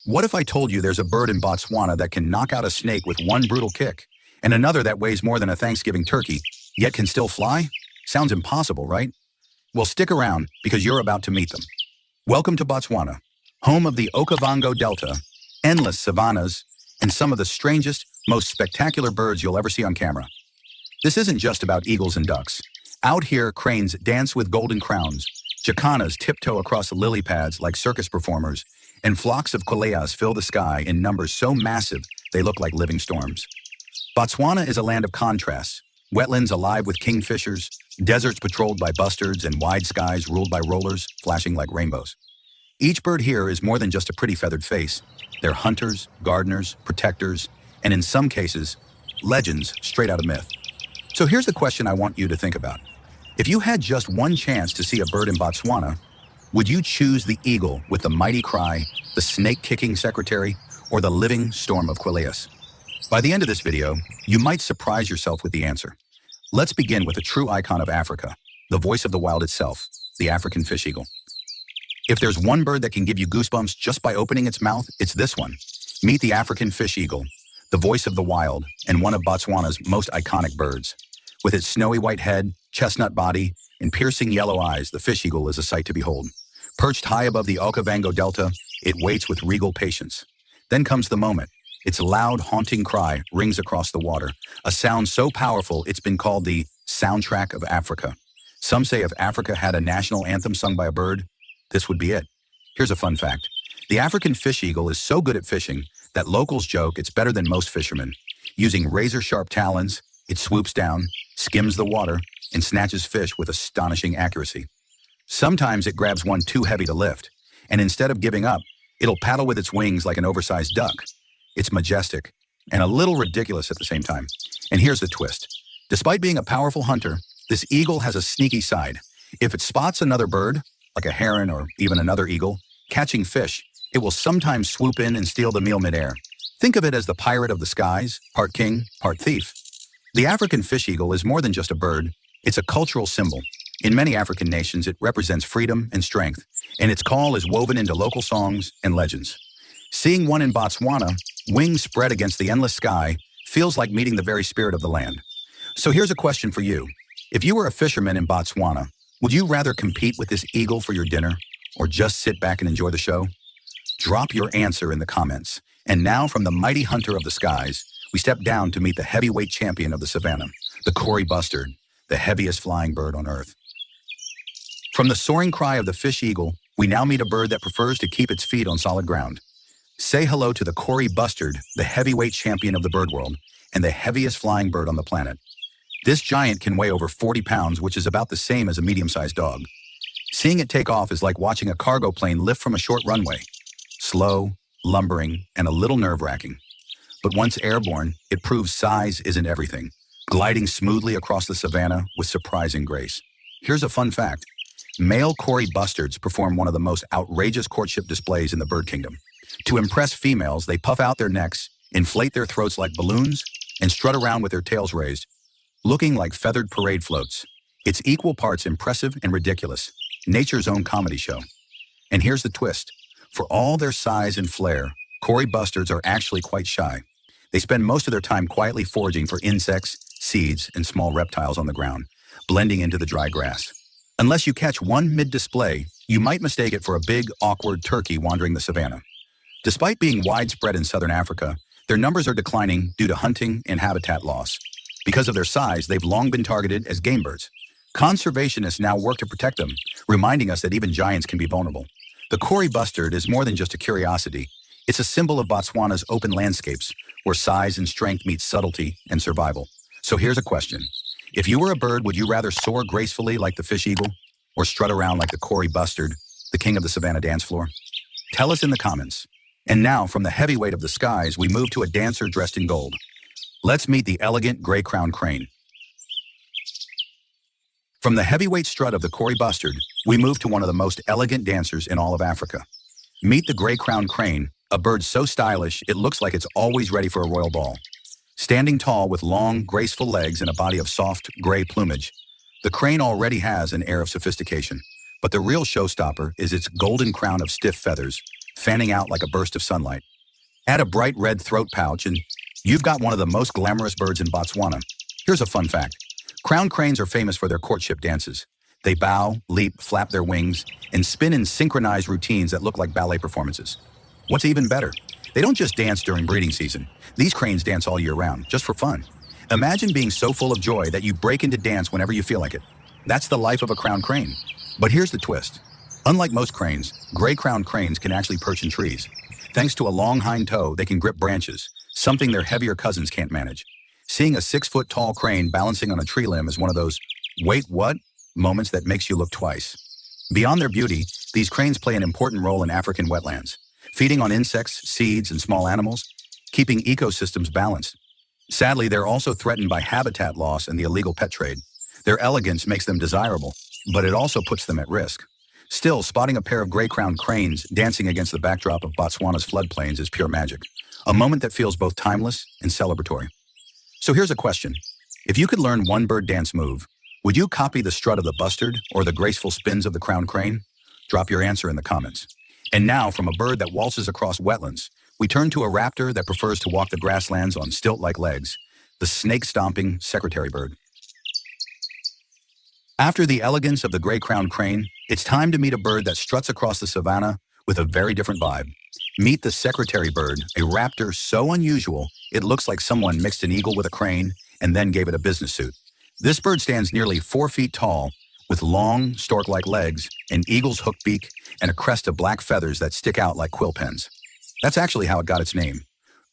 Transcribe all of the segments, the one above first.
What if I told you there's a bird in Botswana that can knock out a snake with one brutal kick, and another that weighs more than a Thanksgiving turkey, yet can still fly? Sounds impossible, right? Well, stick around because you're about to meet them. Welcome to Botswana, home of the Okavango Delta, endless savannas, and some of the strangest, most spectacular birds you'll ever see on camera. This isn't just about eagles and ducks. Out here, cranes dance with golden crowns, jacanas tiptoe across lily pads like circus performers, and flocks of queleas fill the sky in numbers so massive they look like living storms. Botswana is a land of contrasts, wetlands alive with kingfishers, deserts patrolled by bustards, and wide skies ruled by rollers flashing like rainbows. Each bird here is more than just a pretty feathered face. They're hunters, gardeners, protectors, and in some cases, legends straight out of myth. So here's the question I want you to think about. If you had just one chance to see a bird in Botswana, would you choose the eagle with the mighty cry, the snake-kicking secretary, or the living storm of Queleas? By the end of this video, you might surprise yourself with the answer. Let's begin with a true icon of Africa, the voice of the wild itself, the African fish eagle. If there's one bird that can give you goosebumps just by opening its mouth, it's this one. Meet the African fish eagle, the voice of the wild, and one of Botswana's most iconic birds. With its snowy white head, chestnut body, and piercing yellow eyes, the fish eagle is a sight to behold. Perched high above the Okavango Delta, it waits with regal patience. Then comes the moment. Its loud, haunting cry rings across the water, a sound so powerful it's been called the soundtrack of Africa. Some say if Africa had a national anthem sung by a bird, this would be it. Here's a fun fact. The African fish eagle is so good at fishing that locals joke it's better than most fishermen. Using razor-sharp talons, it swoops down, skims the water, and snatches fish with astonishing accuracy. Sometimes it grabs one too heavy to lift, and instead of giving up, it'll paddle with its wings like an oversized duck. It's majestic and a little ridiculous at the same time. And here's the twist. Despite being a powerful hunter, this eagle has a sneaky side. If it spots another bird, like a heron or even another eagle, catching fish, it will sometimes swoop in and steal the meal midair. Think of it as the pirate of the skies, part king, part thief. The African fish eagle is more than just a bird. It's a cultural symbol. In many African nations, it represents freedom and strength, and its call is woven into local songs and legends. Seeing one in Botswana, wings spread against the endless sky, feels like meeting the very spirit of the land. So here's a question for you. If you were a fisherman in Botswana, would you rather compete with this eagle for your dinner or just sit back and enjoy the show? Drop your answer in the comments. And now from the mighty hunter of the skies, we step down to meet the heavyweight champion of the savannah, the Kori bustard, the heaviest flying bird on earth. From the soaring cry of the fish eagle, we now meet a bird that prefers to keep its feet on solid ground. Say hello to the Kori bustard, the heavyweight champion of the bird world, and the heaviest flying bird on the planet. This giant can weigh over 40 pounds, which is about the same as a medium-sized dog. Seeing it take off is like watching a cargo plane lift from a short runway. Slow, lumbering, and a little nerve-wracking. But once airborne, it proves size isn't everything, gliding smoothly across the savannah with surprising grace. Here's a fun fact. Male Kori bustards perform one of the most outrageous courtship displays in the bird kingdom. To impress females, they puff out their necks, inflate their throats like balloons, and strut around with their tails raised, looking like feathered parade floats. It's equal parts impressive and ridiculous, nature's own comedy show. And here's the twist. For all their size and flair, Kori bustards are actually quite shy. They spend most of their time quietly foraging for insects, seeds, and small reptiles on the ground, blending into the dry grass. Unless you catch one mid-display, you might mistake it for a big, awkward turkey wandering the savannah. Despite being widespread in southern Africa, their numbers are declining due to hunting and habitat loss. Because of their size, they've long been targeted as game birds. Conservationists now work to protect them, reminding us that even giants can be vulnerable. The Kori bustard is more than just a curiosity. It's a symbol of Botswana's open landscapes, where size and strength meet subtlety and survival. So here's a question. If you were a bird, would you rather soar gracefully like the fish eagle, or strut around like the Kori bustard, the king of the savannah dance floor? Tell us in the comments. And now, from the heavyweight of the skies, we move to a dancer dressed in gold. Let's meet the elegant gray-crowned crane. From the heavyweight strut of the Kori bustard, we move to one of the most elegant dancers in all of Africa. Meet the gray-crowned crane, a bird so stylish it looks like it's always ready for a royal ball. Standing tall with long, graceful legs and a body of soft, gray plumage, the crane already has an air of sophistication. But the real showstopper is its golden crown of stiff feathers, fanning out like a burst of sunlight. Add a bright red throat pouch and you've got one of the most glamorous birds in Botswana. Here's a fun fact. Crowned cranes are famous for their courtship dances. They bow, leap, flap their wings, and spin in synchronized routines that look like ballet performances. What's even better? They don't just dance during breeding season. These cranes dance all year round, just for fun. Imagine being so full of joy that you break into dance whenever you feel like it. That's the life of a crowned crane. But here's the twist. Unlike most cranes, gray-crowned cranes can actually perch in trees. Thanks to a long hind toe, they can grip branches, something their heavier cousins can't manage. Seeing a 6-foot-tall crane balancing on a tree limb is one of those, wait, what? Moments that makes you look twice. Beyond their beauty, these cranes play an important role in African wetlands, feeding on insects, seeds, and small animals, keeping ecosystems balanced. Sadly, they're also threatened by habitat loss and the illegal pet trade. Their elegance makes them desirable, but it also puts them at risk. Still, spotting a pair of gray-crowned cranes dancing against the backdrop of Botswana's floodplains is pure magic, a moment that feels both timeless and celebratory. So here's a question. If you could learn one bird dance move, would you copy the strut of the bustard or the graceful spins of the crowned crane? Drop your answer in the comments. And now, from a bird that waltzes across wetlands, we turn to a raptor that prefers to walk the grasslands on stilt-like legs, the snake-stomping Secretarybird. After the elegance of the gray-crowned crane, it's time to meet a bird that struts across the savanna with a very different vibe. Meet the Secretarybird, a raptor so unusual, it looks like someone mixed an eagle with a crane and then gave it a business suit. This bird stands nearly 4 feet tall, with long, stork-like legs, an eagle's hooked beak, and a crest of black feathers that stick out like quill pens. That's actually how it got its name.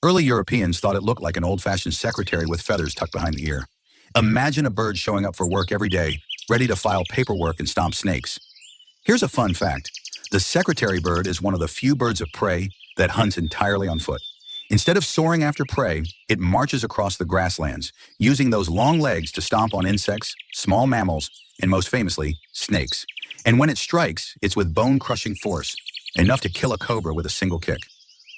Early Europeans thought it looked like an old-fashioned secretary with feathers tucked behind the ear. Imagine a bird showing up for work every day, ready to file paperwork and stomp snakes. Here's a fun fact. The Secretarybird is one of the few birds of prey that hunts entirely on foot. Instead of soaring after prey, it marches across the grasslands, using those long legs to stomp on insects, small mammals, and most famously, snakes. And when it strikes, it's with bone-crushing force, enough to kill a cobra with a single kick.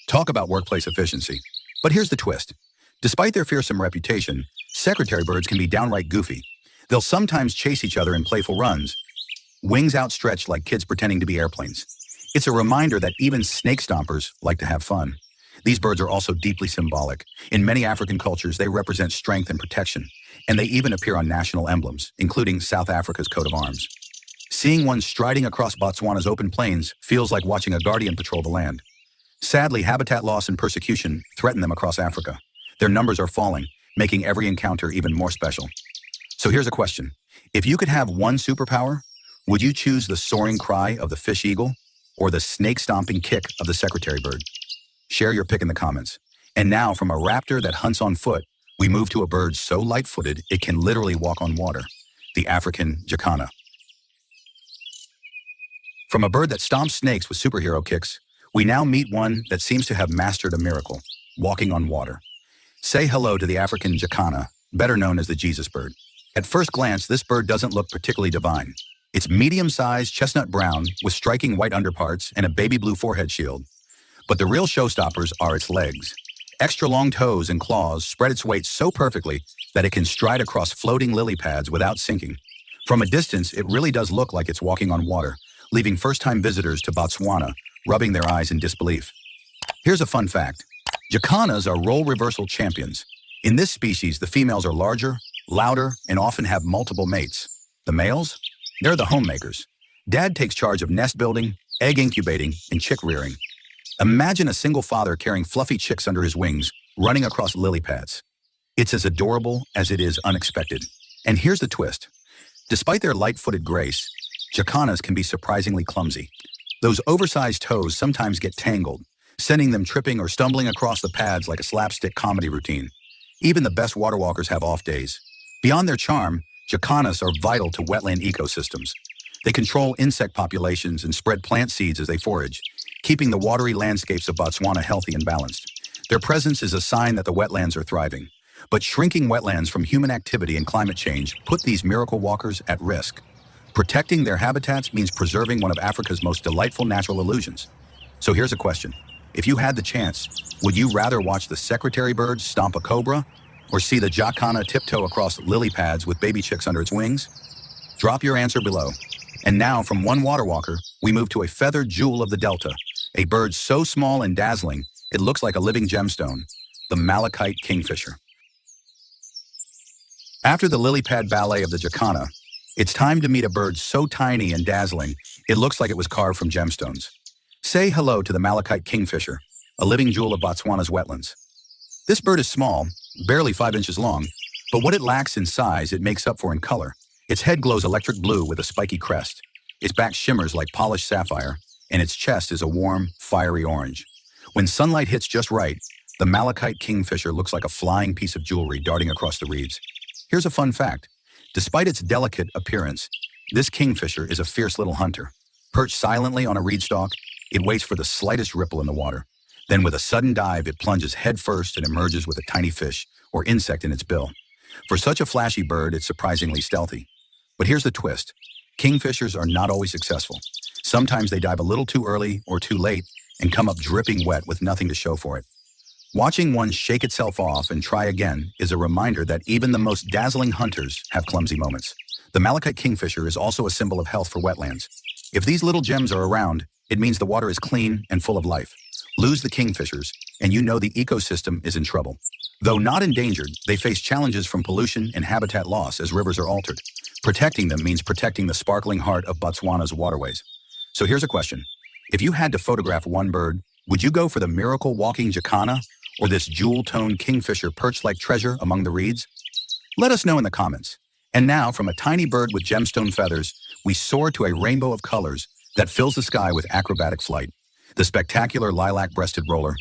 Talk about workplace efficiency. But here's the twist. Despite their fearsome reputation, Secretarybirds can be downright goofy. They'll sometimes chase each other in playful runs, wings outstretched like kids pretending to be airplanes. It's a reminder that even snake stompers like to have fun. These birds are also deeply symbolic. In many African cultures, they represent strength and protection, and they even appear on national emblems, including South Africa's coat of arms. Seeing one striding across Botswana's open plains feels like watching a guardian patrol the land. Sadly, habitat loss and persecution threaten them across Africa. Their numbers are falling, making every encounter even more special. So here's a question. If you could have one superpower, would you choose the soaring cry of the fish eagle or the snake-stomping kick of the Secretarybird? Share your pick in the comments. And now, from a raptor that hunts on foot, we move to a bird so light-footed it can literally walk on water, the African jacana. From a bird that stomps snakes with superhero kicks, we now meet one that seems to have mastered a miracle, walking on water. Say hello to the African jacana, better known as the Jesus bird. At first glance, this bird doesn't look particularly divine. It's medium-sized chestnut brown with striking white underparts and a baby blue forehead shield. But the real showstoppers are its legs. Extra long toes and claws spread its weight so perfectly that it can stride across floating lily pads without sinking. From a distance, it really does look like it's walking on water, leaving first-time visitors to Botswana rubbing their eyes in disbelief. Here's a fun fact. Jacanas are role reversal champions. In this species, the females are larger, louder, and often have multiple mates. The males? They're the homemakers. Dad takes charge of nest building, egg incubating, and chick rearing. Imagine a single father carrying fluffy chicks under his wings, running across lily pads. It's as adorable as it is unexpected. And here's the twist. Despite their light-footed grace, jacanas can be surprisingly clumsy. Those oversized toes sometimes get tangled, sending them tripping or stumbling across the pads like a slapstick comedy routine. Even the best water walkers have off days. Beyond their charm, jacanas are vital to wetland ecosystems. They control insect populations and spread plant seeds as they forage, keeping the watery landscapes of Botswana healthy and balanced. Their presence is a sign that the wetlands are thriving. But shrinking wetlands from human activity and climate change put these miracle walkers at risk. Protecting their habitats means preserving one of Africa's most delightful natural illusions. So here's a question. If you had the chance, would you rather watch the Secretarybird stomp a cobra or see the jacana tiptoe across lily pads with baby chicks under its wings? Drop your answer below. And now, from one water walker, we move to a feathered jewel of the Delta, A bird so small and dazzling, it looks like a living gemstone, the malachite kingfisher. After the lily pad ballet of the jacana, it's time to meet a bird so tiny and dazzling, it looks like it was carved from gemstones. Say hello to the malachite kingfisher, a living jewel of Botswana's wetlands. This bird is small, barely 5 inches long, but what it lacks in size, it makes up for in color. Its head glows electric blue with a spiky crest. Its back shimmers like polished sapphire, and its chest is a warm, fiery orange. When sunlight hits just right, the malachite kingfisher looks like a flying piece of jewelry darting across the reeds. Here's a fun fact. Despite its delicate appearance, this kingfisher is a fierce little hunter. Perched silently on a reed stalk, it waits for the slightest ripple in the water. Then with a sudden dive, it plunges headfirst and emerges with a tiny fish or insect in its bill. For such a flashy bird, it's surprisingly stealthy. But here's the twist. Kingfishers are not always successful. Sometimes they dive a little too early or too late and come up dripping wet with nothing to show for it. Watching one shake itself off and try again is a reminder that even the most dazzling hunters have clumsy moments. The malachite kingfisher is also a symbol of health for wetlands. If these little gems are around, it means the water is clean and full of life. Lose the kingfishers, and you know the ecosystem is in trouble. Though not endangered, they face challenges from pollution and habitat loss as rivers are altered. Protecting them means protecting the sparkling heart of Botswana's waterways. So here's a question. If you had to photograph one bird, would you go for the miracle walking jacana or this jewel-toned kingfisher perched like treasure among the reeds? Let us know in the comments. And now, from a tiny bird with gemstone feathers, we soar to a rainbow of colors that fills the sky with acrobatic flight. The spectacular Lilac-breasted Roller.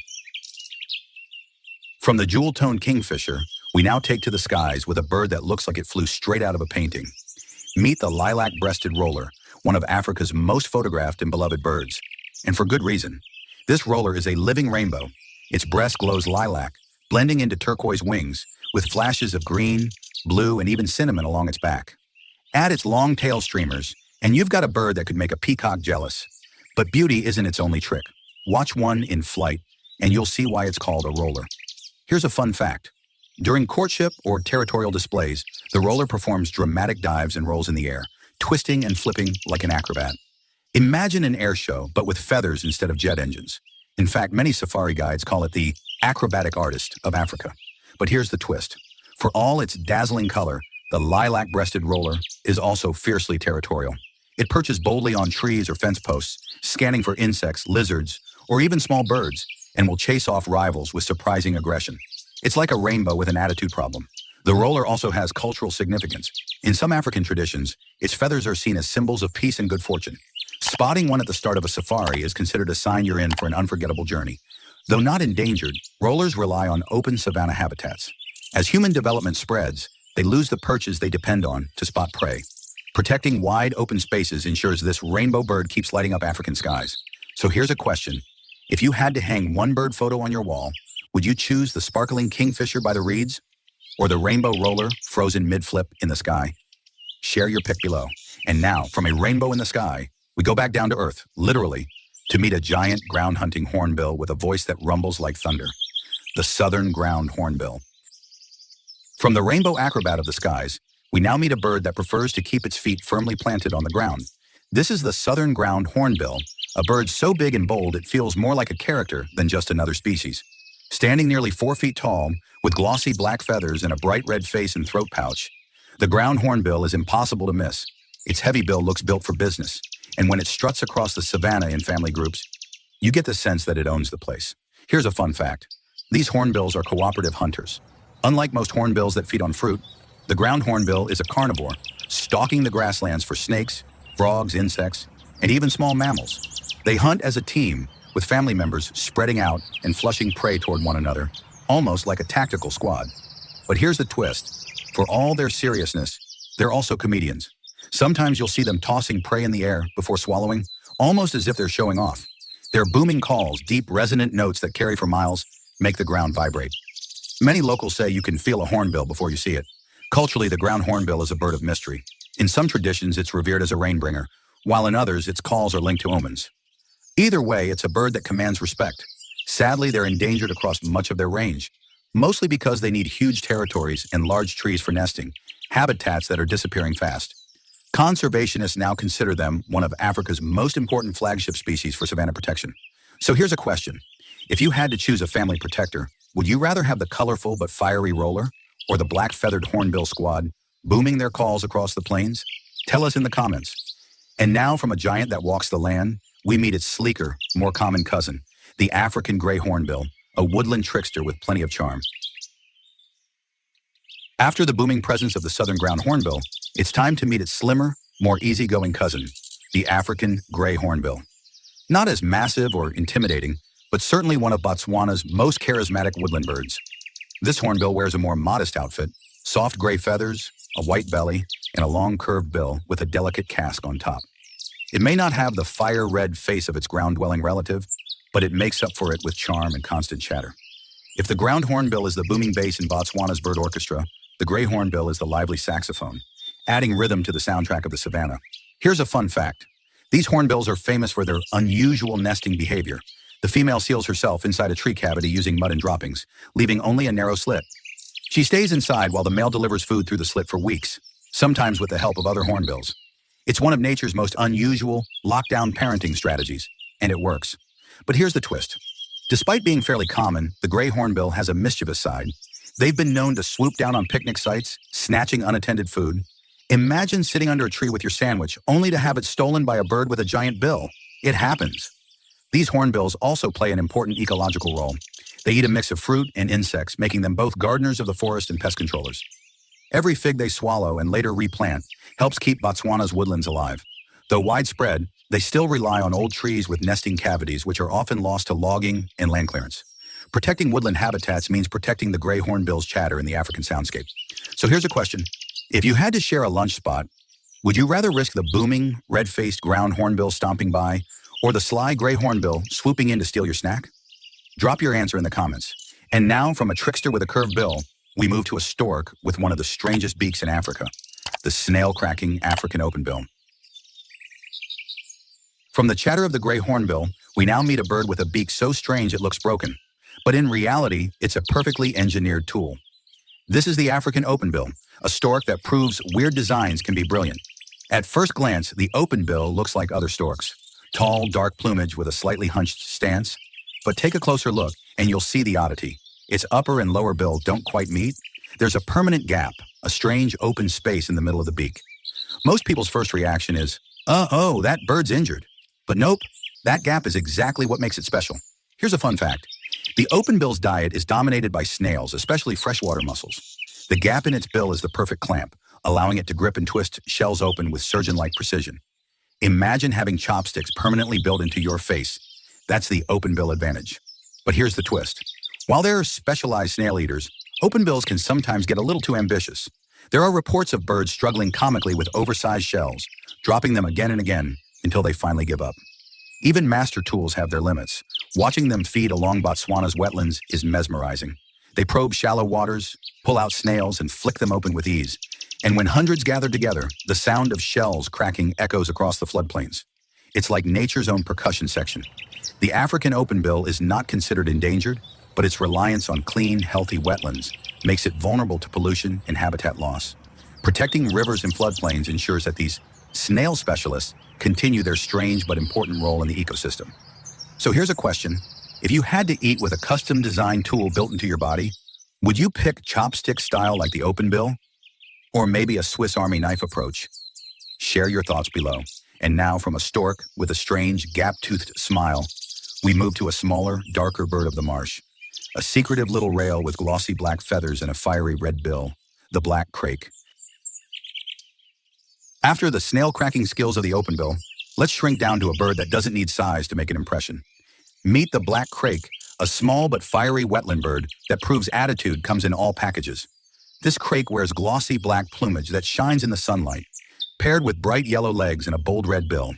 From the jewel-toned kingfisher, we now take to the skies with a bird that looks like it flew straight out of a painting. Meet the Lilac-breasted Roller, one of Africa's most photographed and beloved birds. And for good reason. This roller is a living rainbow. Its breast glows lilac, blending into turquoise wings, with flashes of green, blue, and even cinnamon along its back. Add its long tail streamers, and you've got a bird that could make a peacock jealous. But beauty isn't its only trick. Watch one in flight, and you'll see why it's called a roller. Here's a fun fact. During courtship or territorial displays, the roller performs dramatic dives and rolls in the air, twisting and flipping like an acrobat. Imagine an air show, but with feathers instead of jet engines. In fact, many safari guides call it the acrobatic artist of Africa. But here's the twist. For all its dazzling color, the lilac-breasted roller is also fiercely territorial. It perches boldly on trees or fence posts, scanning for insects, lizards, or even small birds, and will chase off rivals with surprising aggression. It's like a rainbow with an attitude problem. The roller also has cultural significance. In some African traditions, its feathers are seen as symbols of peace and good fortune. Spotting one at the start of a safari is considered a sign you're in for an unforgettable journey. Though not endangered, rollers rely on open savanna habitats. As human development spreads, they lose the perches they depend on to spot prey. Protecting wide open spaces ensures this rainbow bird keeps lighting up African skies. So here's a question. If you had to hang one bird photo on your wall, would you choose the sparkling kingfisher by the reeds or the rainbow roller frozen mid-flip in the sky? Share your pick below. And now, from a rainbow in the sky, we go back down to earth, literally, to meet a giant ground-hunting hornbill with a voice that rumbles like thunder. The southern ground hornbill. From the rainbow acrobat of the skies, we now meet a bird that prefers to keep its feet firmly planted on the ground. This is the southern ground hornbill, a bird so big and bold it feels more like a character than just another species. Standing nearly 4 feet tall, with glossy black feathers and a bright red face and throat pouch, the ground hornbill is impossible to miss. Its heavy bill looks built for business, and when it struts across the savanna in family groups, you get the sense that it owns the place. Here's a fun fact. These hornbills are cooperative hunters. Unlike most hornbills that feed on fruit, the ground hornbill is a carnivore, stalking the grasslands for snakes, frogs, insects, and even small mammals. They hunt as a team, with family members spreading out and flushing prey toward one another, almost like a tactical squad. But here's the twist. For all their seriousness, they're also comedians. Sometimes you'll see them tossing prey in the air before swallowing, almost as if they're showing off. Their booming calls, deep resonant notes that carry for miles, make the ground vibrate. Many locals say you can feel a hornbill before you see it. Culturally, the ground hornbill is a bird of mystery. In some traditions, it's revered as a rainbringer, while in others, its calls are linked to omens. Either way, it's a bird that commands respect. Sadly, they're endangered across much of their range, mostly because they need huge territories and large trees for nesting, habitats that are disappearing fast. Conservationists now consider them one of Africa's most important flagship species for savanna protection. So here's a question. If you had to choose a family protector, would you rather have the colorful but fiery roller or the black-feathered hornbill squad booming their calls across the plains? Tell us in the comments. And now from a giant that walks the land, we meet its sleeker, more common cousin, the African gray hornbill, a woodland trickster with plenty of charm. After the booming presence of the southern ground hornbill, it's time to meet its slimmer, more easygoing cousin, the African gray hornbill. Not as massive or intimidating, but certainly one of Botswana's most charismatic woodland birds. This hornbill wears a more modest outfit, soft gray feathers, a white belly, and a long curved bill with a delicate casque on top. It may not have the fire-red face of its ground-dwelling relative, but it makes up for it with charm and constant chatter. If the ground hornbill is the booming bass in Botswana's bird orchestra, the gray hornbill is the lively saxophone, adding rhythm to the soundtrack of the savannah. Here's a fun fact. These hornbills are famous for their unusual nesting behavior. The female seals herself inside a tree cavity using mud and droppings, leaving only a narrow slit. She stays inside while the male delivers food through the slit for weeks, sometimes with the help of other hornbills. It's one of nature's most unusual, lockdown parenting strategies, and it works. But here's the twist. Despite being fairly common, the gray hornbill has a mischievous side. They've been known to swoop down on picnic sites, snatching unattended food. Imagine sitting under a tree with your sandwich, only to have it stolen by a bird with a giant bill. It happens. These hornbills also play an important ecological role. They eat a mix of fruit and insects, making them both gardeners of the forest and pest controllers. Every fig they swallow and later replant helps keep Botswana's woodlands alive. Though widespread, they still rely on old trees with nesting cavities, which are often lost to logging and land clearance. Protecting woodland habitats means protecting the gray hornbill's chatter in the African soundscape. So here's a question. If you had to share a lunch spot, would you rather risk the booming, red-faced ground hornbill stomping by or the sly gray hornbill swooping in to steal your snack? Drop your answer in the comments. And now, from a trickster with a curved bill, we move to a stork with one of the strangest beaks in Africa, the snail-cracking African openbill. From the chatter of the gray hornbill, we now meet a bird with a beak so strange it looks broken. But in reality, it's a perfectly engineered tool. This is the African openbill, a stork that proves weird designs can be brilliant. At first glance, the openbill looks like other storks. Tall, dark plumage with a slightly hunched stance. But take a closer look, and you'll see the oddity. Its upper and lower bill don't quite meet. There's a permanent gap, a strange open space in the middle of the beak. Most people's first reaction is, oh, that bird's injured. But nope, that gap is exactly what makes it special. Here's a fun fact. The openbill's diet is dominated by snails, especially freshwater mussels. The gap in its bill is the perfect clamp, allowing it to grip and twist shells open with surgeon-like precision. Imagine having chopsticks permanently built into your face. That's the openbill advantage. But here's the twist. While there are specialized snail eaters, openbills can sometimes get a little too ambitious. There are reports of birds struggling comically with oversized shells, dropping them again and again until they finally give up. Even master tools have their limits. Watching them feed along Botswana's wetlands is mesmerizing. They probe shallow waters, pull out snails, and flick them open with ease. And when hundreds gather together, the sound of shells cracking echoes across the floodplains. It's like nature's own percussion section. The African openbill is not considered endangered, but its reliance on clean, healthy wetlands makes it vulnerable to pollution and habitat loss. Protecting rivers and floodplains ensures that these snail specialists continue their strange but important role in the ecosystem. So here's a question. If you had to eat with a custom-designed tool built into your body, would you pick chopstick style like the openbill? Or maybe a Swiss Army knife approach? Share your thoughts below. And now, from a stork with a strange, gap-toothed smile, we move to a smaller, darker bird of the marsh. A secretive little rail with glossy black feathers and a fiery red bill, the black crake. After the snail-cracking skills of the openbill, let's shrink down to a bird that doesn't need size to make an impression. Meet the black crake, a small but fiery wetland bird that proves attitude comes in all packages. This crake wears glossy black plumage that shines in the sunlight, paired with bright yellow legs and a bold red bill.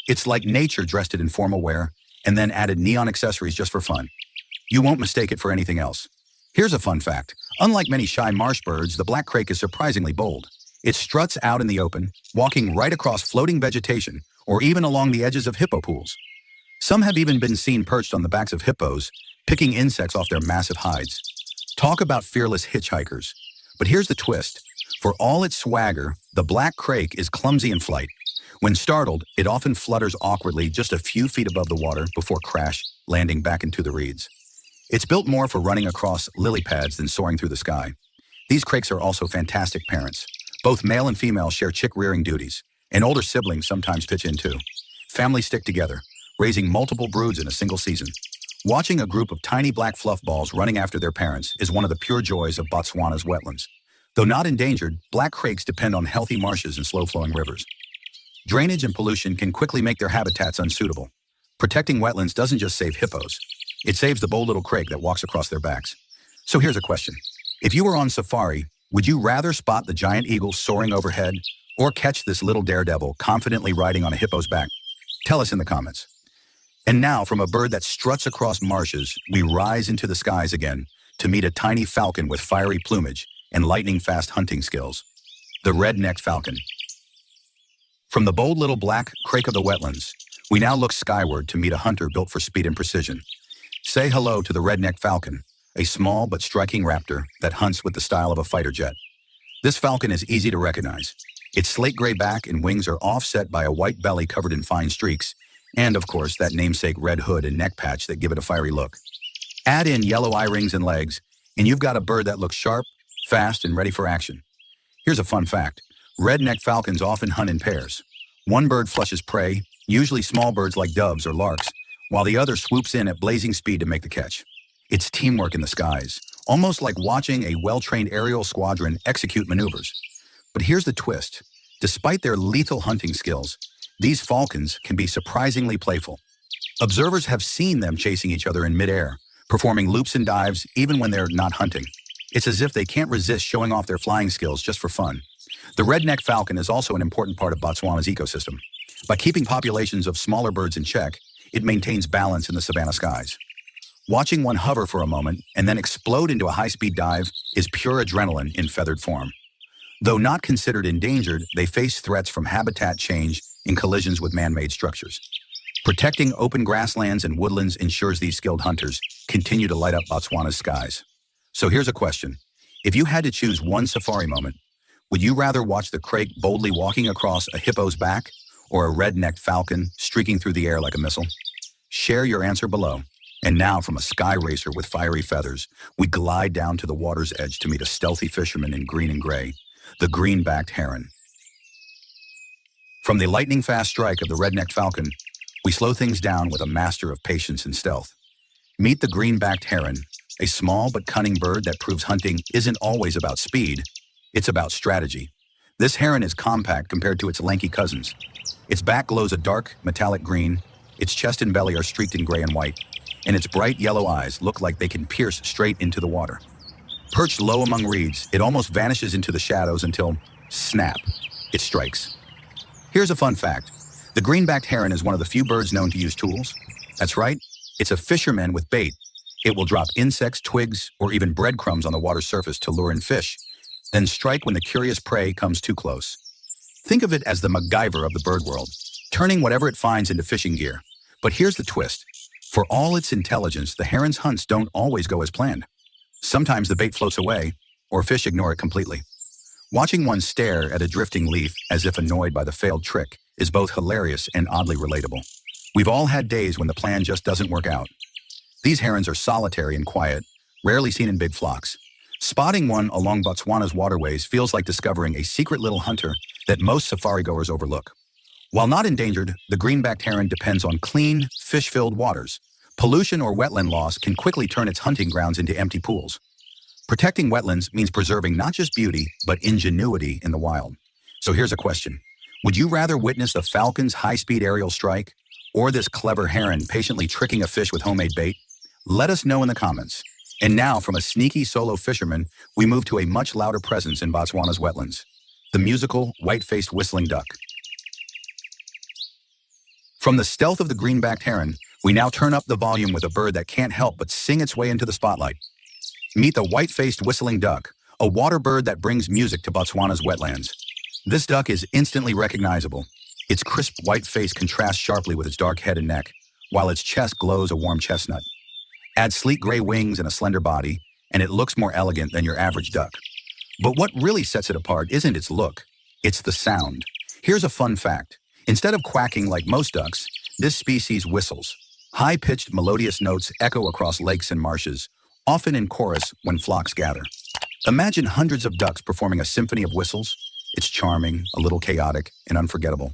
It's like nature dressed it in formal wear and then added neon accessories just for fun. You won't mistake it for anything else. Here's a fun fact. Unlike many shy marsh birds, the black crake is surprisingly bold. It struts out in the open, walking right across floating vegetation or even along the edges of hippo pools. Some have even been seen perched on the backs of hippos, picking insects off their massive hides. Talk about fearless hitchhikers. But here's the twist. For all its swagger, the black crake is clumsy in flight. When startled, it often flutters awkwardly just a few feet above the water before crash, landing back into the reeds. It's built more for running across lily pads than soaring through the sky. These crakes are also fantastic parents. Both male and female share chick-rearing duties, and older siblings sometimes pitch in too. Families stick together, raising multiple broods in a single season. Watching a group of tiny black fluff balls running after their parents is one of the pure joys of Botswana's wetlands. Though not endangered, black crakes depend on healthy marshes and slow-flowing rivers. Drainage and pollution can quickly make their habitats unsuitable. Protecting wetlands doesn't just save hippos. It saves the bold little crake that walks across their backs. So here's a question. If you were on safari, would you rather spot the giant eagle soaring overhead or catch this little daredevil confidently riding on a hippo's back? Tell us in the comments. And now, from a bird that struts across marshes, we rise into the skies again to meet a tiny falcon with fiery plumage and lightning-fast hunting skills. The red-necked falcon. From the bold little black crake of the wetlands, we now look skyward to meet a hunter built for speed and precision. Say hello to the red-necked falcon, a small but striking raptor that hunts with the style of a fighter jet. This falcon is easy to recognize. Its slate-gray back and wings are offset by a white belly covered in fine streaks, and, of course, that namesake red hood and neck patch that give it a fiery look. Add in yellow eye rings and legs, and you've got a bird that looks sharp, fast, and ready for action. Here's a fun fact. Red-necked falcons often hunt in pairs. One bird flushes prey, usually small birds like doves or larks, while the other swoops in at blazing speed to make the catch. It's teamwork in the skies, almost like watching a well-trained aerial squadron execute maneuvers. But here's the twist. Despite their lethal hunting skills, these falcons can be surprisingly playful. Observers have seen them chasing each other in midair, performing loops and dives even when they're not hunting. It's as if they can't resist showing off their flying skills just for fun. The red-necked falcon is also an important part of Botswana's ecosystem. By keeping populations of smaller birds in check, it maintains balance in the savanna skies. Watching one hover for a moment and then explode into a high-speed dive is pure adrenaline in feathered form. Though not considered endangered, they face threats from habitat change in collisions with man-made structures. Protecting open grasslands and woodlands ensures these skilled hunters continue to light up Botswana's skies. So here's a question. If you had to choose one safari moment, would you rather watch the crake boldly walking across a hippo's back or a red-necked falcon streaking through the air like a missile? Share your answer below. And now, from a sky racer with fiery feathers, we glide down to the water's edge to meet a stealthy fisherman in green and gray, the green-backed heron. From the lightning-fast strike of the red-necked falcon, we slow things down with a master of patience and stealth. Meet the green-backed heron, a small but cunning bird that proves hunting isn't always about speed, it's about strategy. This heron is compact compared to its lanky cousins. Its back glows a dark, metallic green, its chest and belly are streaked in gray and white, and its bright yellow eyes look like they can pierce straight into the water. Perched low among reeds, it almost vanishes into the shadows until, snap, it strikes. Here's a fun fact. The green-backed heron is one of the few birds known to use tools. That's right, it's a fisherman with bait. It will drop insects, twigs, or even breadcrumbs on the water's surface to lure in fish, then strike when the curious prey comes too close. Think of it as the MacGyver of the bird world, turning whatever it finds into fishing gear. But here's the twist. For all its intelligence, the heron's hunts don't always go as planned. Sometimes the bait floats away, or fish ignore it completely. Watching one stare at a drifting leaf as if annoyed by the failed trick is both hilarious and oddly relatable. We've all had days when the plan just doesn't work out. These herons are solitary and quiet, rarely seen in big flocks. Spotting one along Botswana's waterways feels like discovering a secret little hunter that most safari-goers overlook. While not endangered, the green-backed heron depends on clean, fish-filled waters. Pollution or wetland loss can quickly turn its hunting grounds into empty pools. Protecting wetlands means preserving not just beauty, but ingenuity in the wild. So here's a question. Would you rather witness the falcon's high-speed aerial strike, or this clever heron patiently tricking a fish with homemade bait? Let us know in the comments. And now, from a sneaky solo fisherman, we move to a much louder presence in Botswana's wetlands. The musical, white-faced whistling duck. From the stealth of the green-backed heron, we now turn up the volume with a bird that can't help but sing its way into the spotlight. Meet the white-faced whistling duck, a water bird that brings music to Botswana's wetlands. This duck is instantly recognizable. Its crisp white face contrasts sharply with its dark head and neck, while its chest glows a warm chestnut. Add sleek gray wings and a slender body, and it looks more elegant than your average duck. But what really sets it apart isn't its look, it's the sound. Here's a fun fact. Instead of quacking like most ducks, this species whistles. High-pitched melodious notes echo across lakes and marshes, often in chorus when flocks gather. Imagine hundreds of ducks performing a symphony of whistles. It's charming, a little chaotic, and unforgettable.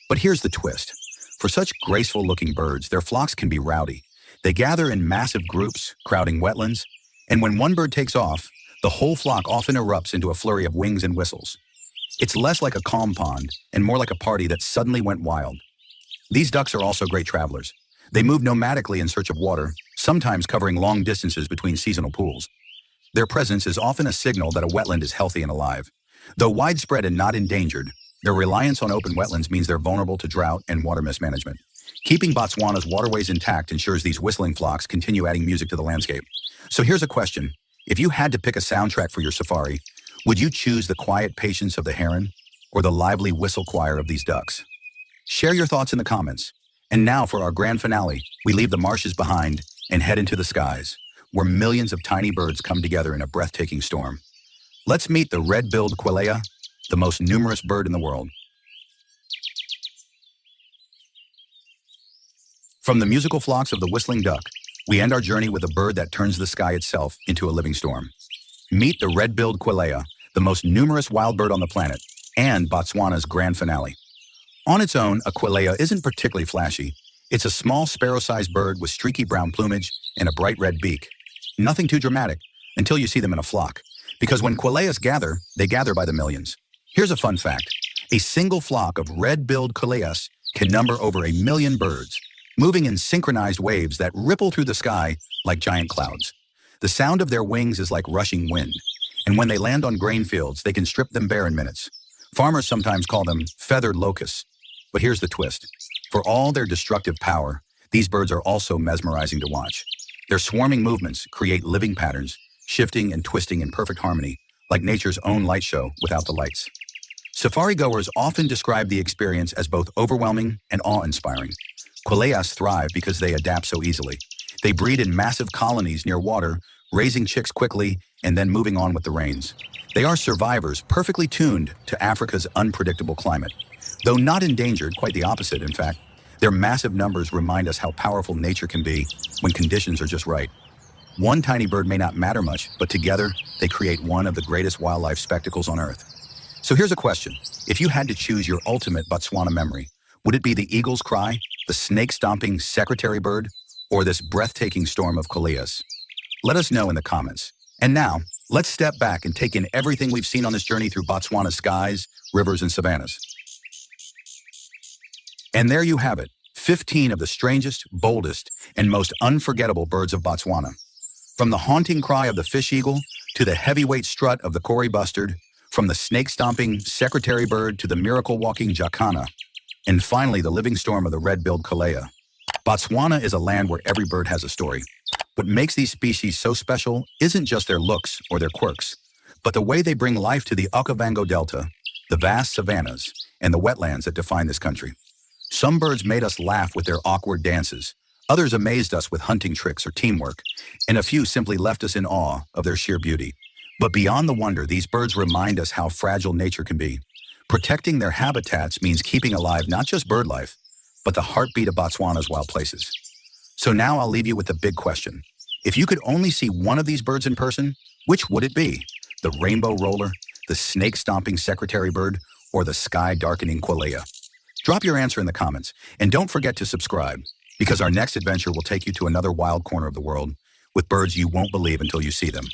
But here's the twist. For such graceful-looking birds, their flocks can be rowdy. They gather in massive groups, crowding wetlands, and when one bird takes off, the whole flock often erupts into a flurry of wings and whistles. It's less like a calm pond and more like a party that suddenly went wild. These ducks are also great travelers. They move nomadically in search of water, sometimes covering long distances between seasonal pools. Their presence is often a signal that a wetland is healthy and alive. Though widespread and not endangered, their reliance on open wetlands means they're vulnerable to drought and water mismanagement. Keeping Botswana's waterways intact ensures these whistling flocks continue adding music to the landscape. So here's a question. If you had to pick a soundtrack for your safari, would you choose the quiet patience of the heron or the lively whistle choir of these ducks? Share your thoughts in the comments. And now for our grand finale, we leave the marshes behind and head into the skies, where millions of tiny birds come together in a breathtaking storm. Let's meet the red-billed Quelea, the most numerous bird in the world. From the musical flocks of the whistling duck, we end our journey with a bird that turns the sky itself into a living storm. Meet the red-billed Quelea, the most numerous wild bird on the planet, and Botswana's grand finale. On its own, a Quelea isn't particularly flashy. It's a small sparrow-sized bird with streaky brown plumage and a bright red beak. Nothing too dramatic until you see them in a flock, because when Queleas gather, they gather by the millions. Here's a fun fact. A single flock of red-billed Queleas can number over 1 million birds, moving in synchronized waves that ripple through the sky like giant clouds. The sound of their wings is like rushing wind, and when they land on grain fields, they can strip them bare in minutes. Farmers sometimes call them feathered locusts. But here's the twist. For all their destructive power, these birds are also mesmerizing to watch. Their swarming movements create living patterns, shifting and twisting in perfect harmony, like nature's own light show without the lights. Safari-goers often describe the experience as both overwhelming and awe-inspiring. Queleas thrive because they adapt so easily. They breed in massive colonies near water, raising chicks quickly and then moving on with the rains. They are survivors perfectly tuned to Africa's unpredictable climate. Though not endangered, quite the opposite, in fact, their massive numbers remind us how powerful nature can be when conditions are just right. One tiny bird may not matter much, but together, they create one of the greatest wildlife spectacles on Earth. So here's a question. If you had to choose your ultimate Botswana memory, would it be the eagle's cry, the snake-stomping Secretarybird, or this breathtaking storm of Queleas? Let us know in the comments. And now, let's step back and take in everything we've seen on this journey through Botswana's skies, rivers, and savannas. And there you have it, 15 of the strangest, boldest, and most unforgettable birds of Botswana. From the haunting cry of the fish eagle to the heavyweight strut of the Kori bustard, from the snake-stomping Secretarybird to the miracle-walking jacana, and finally the living storm of the red-billed Quelea. Botswana is a land where every bird has a story. What makes these species so special isn't just their looks or their quirks, but the way they bring life to the Okavango Delta, the vast savannas, and the wetlands that define this country. Some birds made us laugh with their awkward dances, others amazed us with hunting tricks or teamwork, and a few simply left us in awe of their sheer beauty. But beyond the wonder, these birds remind us how fragile nature can be. Protecting their habitats means keeping alive not just bird life, but the heartbeat of Botswana's wild places. So now I'll leave you with the big question. If you could only see one of these birds in person, which would it be? The rainbow roller, the snake-stomping Secretarybird, or the sky-darkening Quelea? Drop your answer in the comments, and don't forget to subscribe, because our next adventure will take you to another wild corner of the world with birds you won't believe until you see them.